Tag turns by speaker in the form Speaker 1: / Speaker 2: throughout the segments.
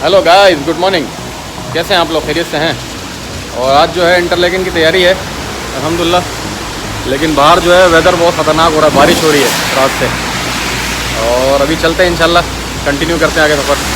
Speaker 1: Hello guys, good morning. कैसे हैं आप लोग? खैरियत से हैं? और आज जो है इंटरलेकन की तैयारी है अल्हम्दुलिल्लाह। लेकिन बाहर जो है वेदर बहुत ख़तरनाक हो रहा है, बारिश हो रही है रात से। और अभी चलते हैं इंशाल्लाह, कंटिन्यू करते हैं आगे सफ़र।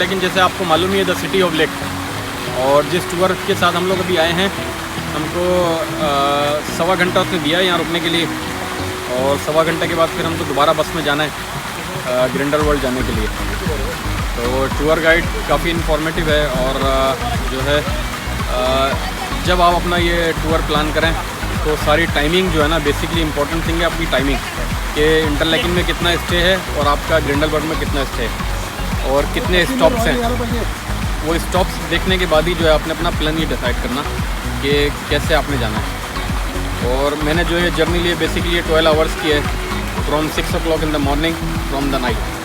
Speaker 1: लेकिन जैसे आपको मालूम ही है द सिटी ऑफ लेक, और जिस टूर के साथ हम लोग अभी आए हैं, हमको 1.25 घंटा उसने दिया है यहाँ रुकने के लिए। और 1.25 घंटे के बाद फिर हमको दोबारा बस में जाना है ग्रिंडलवाल्ड जाने के लिए। तो टूर गाइड काफ़ी इन्फॉर्मेटिव है। और जो है जब आप अपना ये टूर प्लान करें तो सारी टाइमिंग जो है ना, बेसिकली इंपॉर्टेंट थिंग है आपकी टाइमिंग, कि इंटरलेकन में कितना स्टे है और आपका ग्रिंडलवाल्ड में कितना स्टे है और कितने स्टॉप्स हैं। वो स्टॉप्स देखने के बाद ही जो है आपने अपना प्लान ये डिसाइड करना कि कैसे आपने जाना है। और मैंने जो ये जर्नी ली बेसिकली ये 12 आवर्स की है, from 6 o'clock in the morning from the night.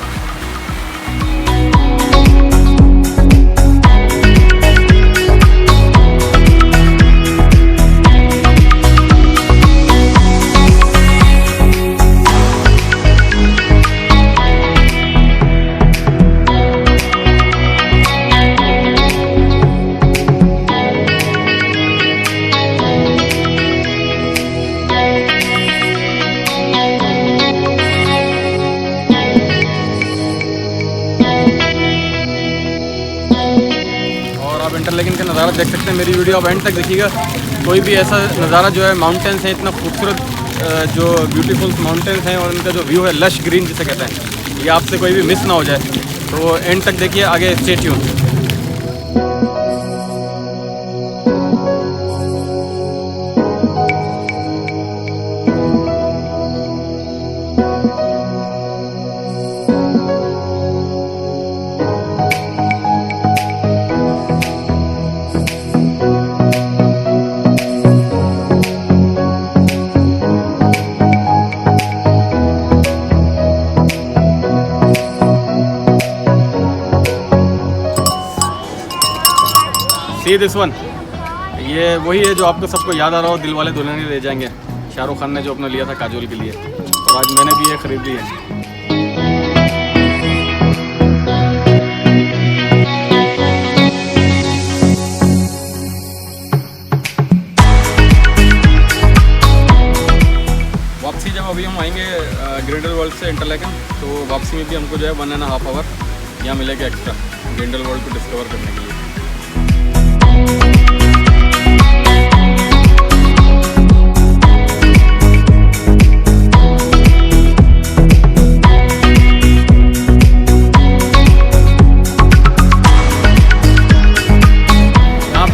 Speaker 1: Interlaken का नज़ारा देख सकते हैं। मेरी वीडियो आप एंड तक देखिएगा। कोई भी ऐसा नज़ारा जो है, माउंटेन्स हैं इतना खूबसूरत, जो ब्यूटीफुल माउंटेन्स हैं और इनका जो व्यू है लश ग्रीन जिसे कहते हैं, ये आपसे कोई भी मिस ना हो जाए। तो एंड तक देखिए, आगे stay tune. See this one, ये वही है जो आपको सबको याद आ रहा हो, दिल वाले दुल्हनिया ले जाएंगे, शाहरुख खान ने जो अपना लिया था काजोल के लिए। और आज मैंने भी ये खरीद ली है। वापसी जब अभी हम आएंगे ग्रिंडलवाल्ड से इंटरलेकन, तो वापसी में भी हमको जो है 1.5 आवर यहाँ मिलेगा एक्स्ट्रा ग्रिंडलवाल्ड को डिस्कवर करने के लिए।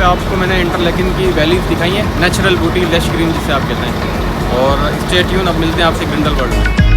Speaker 1: आपको मैंने इंटरलेकन की वैलीज दिखाई हैं, नेचुरल ब्यूटी, लश ग्रीन जिसे आप कहते हैं। और स्टे ट्यून, अब मिलते हैं आपसे ग्रिंडलवाल्ड में।